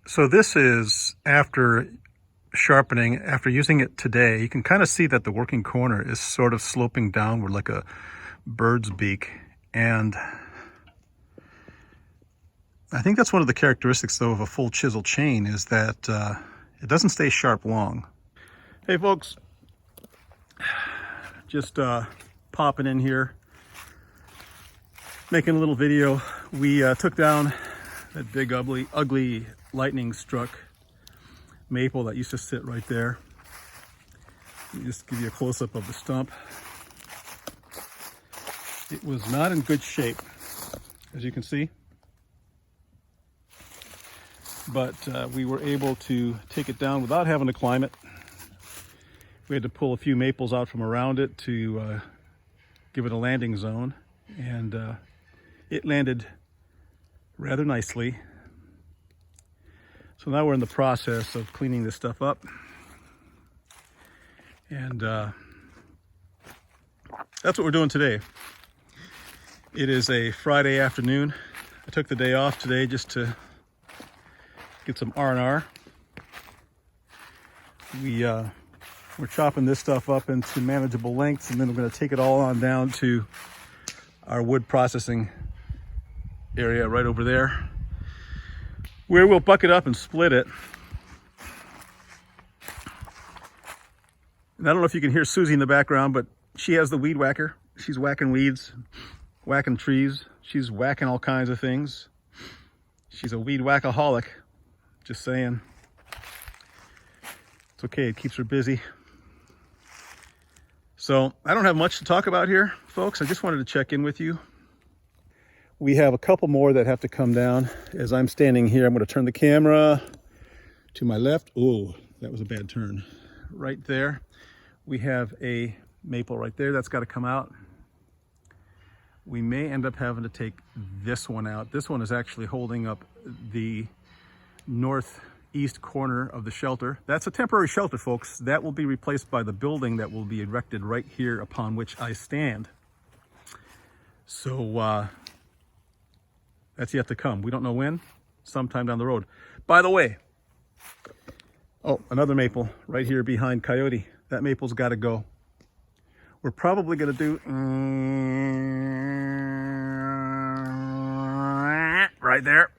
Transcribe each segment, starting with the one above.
So this is after sharpening, after using it today. You can kind of see that the working corner is sort of sloping downward like a bird's beak. And I think that's one of the characteristics, though, of a full chisel chain is that it doesn't stay sharp long. Hey folks, just popping in here, making a little video. We took down that big ugly lightning struck maple that used to sit right there. Let me just give you a close-up of the stump. It was not in good shape, as you can see, but we were able to take it down without having to climb it. We had to pull a few maples out from around it to give it a landing zone, and it landed rather nicely. So now we're in the process of cleaning this stuff up, and that's what we're doing today. It is a Friday afternoon. I took the day off today just to get some R&R. We're chopping this stuff up into manageable lengths, and then we're going to take it all on down to our wood processing area right over there, where we'll bucket up and split it. And I don't know if you can hear Susie in the background, but she has the weed whacker. She's whacking weeds, whacking trees. She's whacking all kinds of things. She's a weed whackaholic, just saying. It's okay, it keeps her busy. So I don't have much to talk about here, folks. I just wanted to check in with you. We have a couple more that have to come down. As I'm standing here, I'm going to turn the camera to my left. Oh, that was a bad turn. Right there, we have a maple right there that's got to come out. We may end up having to take this one out. This one is actually holding up the northeast corner of the shelter. That's a temporary shelter, folks. That will be replaced by the building that will be erected right here upon which I stand. So that's yet to come. We don't know when, sometime down the road. By the way, oh, another maple right here behind Coyote. That maple's got to go. We're probably going to do right there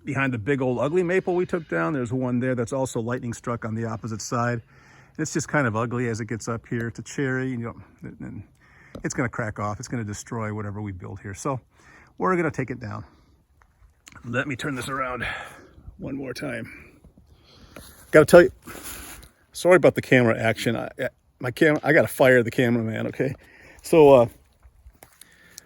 behind the big old ugly maple we took down. There's one there that's also lightning struck on the opposite side. It's just kind of ugly as it gets up here. It's a cherry, you know, and it's going to crack off. It's going to destroy whatever we build here. So we're going to take it down. Let me turn this around one more time. Got to tell you, sorry about the camera action. I got to fire the cameraman, okay? So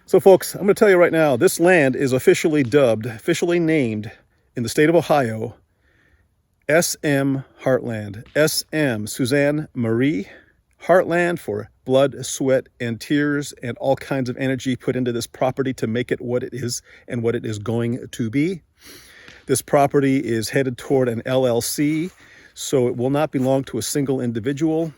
folks, I'm going to tell you right now, this land is officially named in the state of Ohio, SM Heartland. SM, Suzanne Marie, Heartland, for blood, sweat, and tears, and all kinds of energy put into this property to make it what it is and what it is going to be. This property is headed toward an LLC, so it will not belong to a single individual.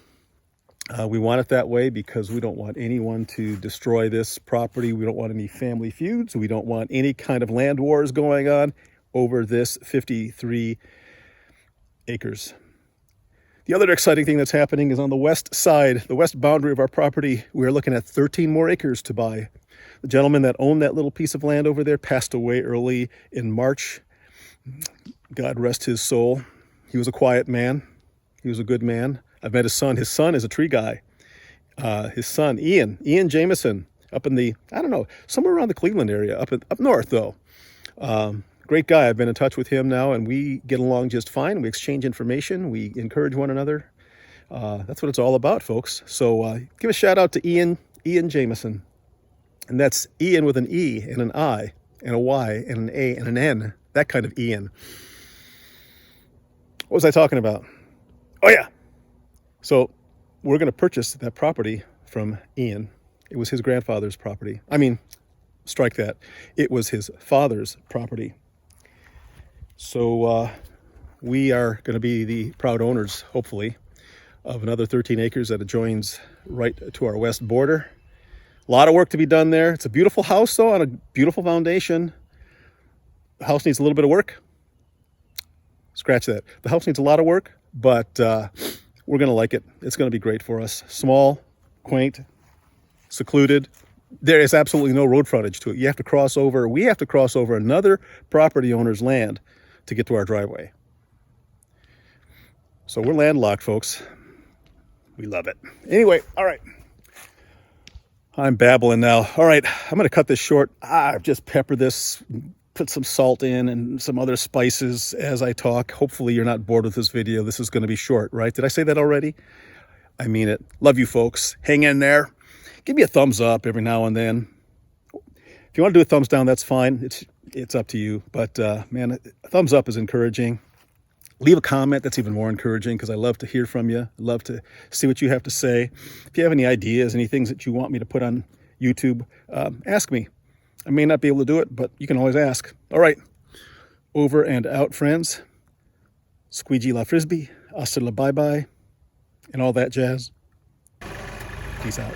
We want it that way because we don't want anyone to destroy this property. We don't want any family feuds. We don't want any kind of land wars going on over this 53 acres. The other exciting thing that's happening is on the west side, the west boundary of our property. We're looking at 13 more acres to buy. The gentleman that owned that little piece of land over there passed away early in March. God rest his soul. He was a quiet man. He was a good man. I've met his son. His son is a tree guy. His son, Ian Jameson, up in the, I don't know, somewhere around the Cleveland area, up north though. Great guy. I've been in touch with him now, and we get along just fine. We exchange information. We encourage one another. That's what it's all about, folks. So give a shout out to Ian Jameson. And that's Ian with an E and an I and a Y and an A and an N. That kind of Ian. What was I talking about? Oh, yeah. So we're going to purchase that property from Ian. It was his grandfather's property. I mean, strike that. It was his father's property. So we are going to be the proud owners, hopefully, of another 13 acres that adjoins right to our west border. A lot of work to be done there. It's a beautiful house, though, on a beautiful foundation. The house needs a little bit of work. scratch that. The house needs a lot of work, but we're going to like it. It's going to be great for us. Small, quaint, secluded. There is absolutely no road frontage to it. You have to cross over. We have to cross over another property owner's land to get to our driveway. So we're landlocked, folks. We love it. Anyway, all right. I'm babbling now. All right, I'm going to cut this short. I've just peppered this, put some salt in and some other spices as I talk. Hopefully you're not bored with this video. This is going to be short, right? Did I say that already? I mean it. Love you folks. Hang in there. Give me a thumbs up every now and then. If you want to do a thumbs down, that's fine. It's up to you. But man, a thumbs up is encouraging. Leave a comment. That's even more encouraging because I love to hear from you. I love to see what you have to say. If you have any ideas, any things that you want me to put on YouTube, ask me. I may not be able to do it, but you can always ask. All right. Over and out, friends. Squeegee la frisbee. Hasta la bye-bye. And all that jazz. Peace out.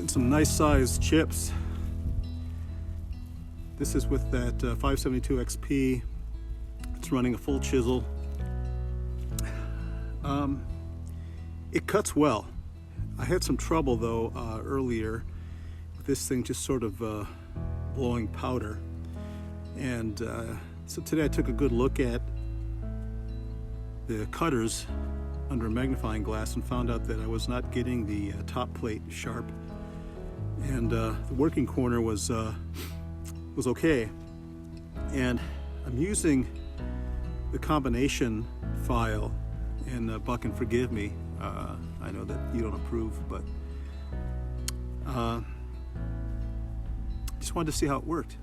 Some nice sized chips. This is with that 572 XP. It's running a full chisel. It cuts well. I had some trouble though earlier with this thing just sort of blowing powder, and so today I took a good look at the cutters under a magnifying glass and found out that I was not getting the top plate sharp, and the working corner was okay. And I'm using the combination file, and Buck can forgive me. I know that you don't approve, but just wanted to see how it worked.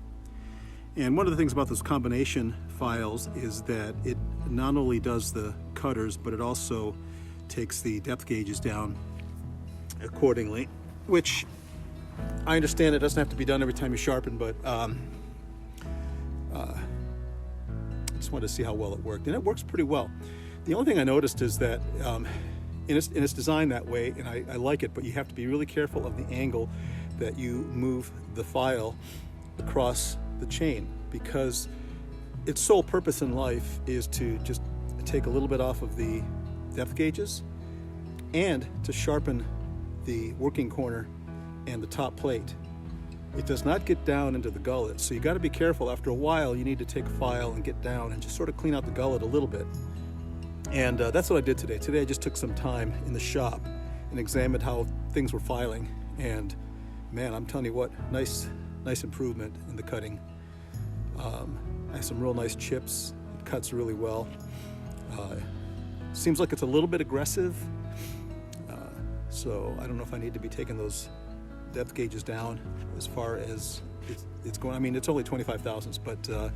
And one of the things about those combination files is that it not only does the cutters, but it also takes the depth gauges down accordingly, which I understand it doesn't have to be done every time you sharpen, but I just wanted to see how well it worked, and it works pretty well. The only thing I noticed is that and it's designed that way, and I like it, but you have to be really careful of the angle that you move the file across the chain, because its sole purpose in life is to just take a little bit off of the depth gauges and to sharpen the working corner and the top plate. It does not get down into the gullet, so you got to be careful. After a while, you need to take a file and get down and just sort of clean out the gullet a little bit. And that's what I did today. Today I just took some time in the shop and examined how things were filing, and man, I'm telling you what, nice improvement in the cutting. I have some real nice chips. It cuts really well. Seems like it's a little bit aggressive, so I don't know if I need to be taking those depth gauges down as far as it's going. I mean, it's only 25 thousandths, but it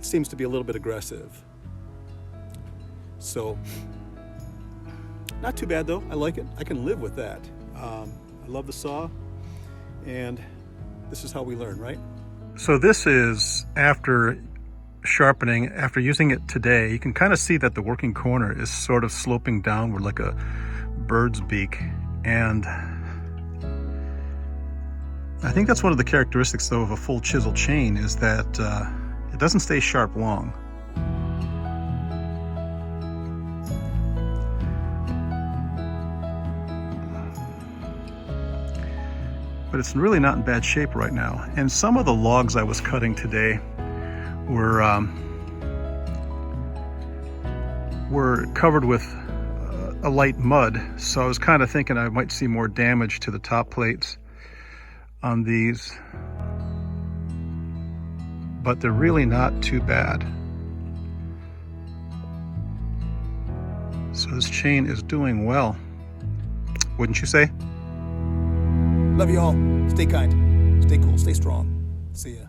seems to be a little bit aggressive. So, not too bad though. I like it. I can live with that. I love the saw, and this is how we learn, right? So this is after sharpening, after using it today. You can kind of see that the working corner is sort of sloping downward like a bird's beak, and I think that's one of the characteristics though of a full chisel chain, is that it doesn't stay sharp long. But it's really not in bad shape right now. And some of the logs I was cutting today were covered with a light mud, so I was kind of thinking I might see more damage to the top plates on these, but they're really not too bad. So this chain is doing well, wouldn't you say? Love you all. Stay kind, stay cool, stay strong. See ya.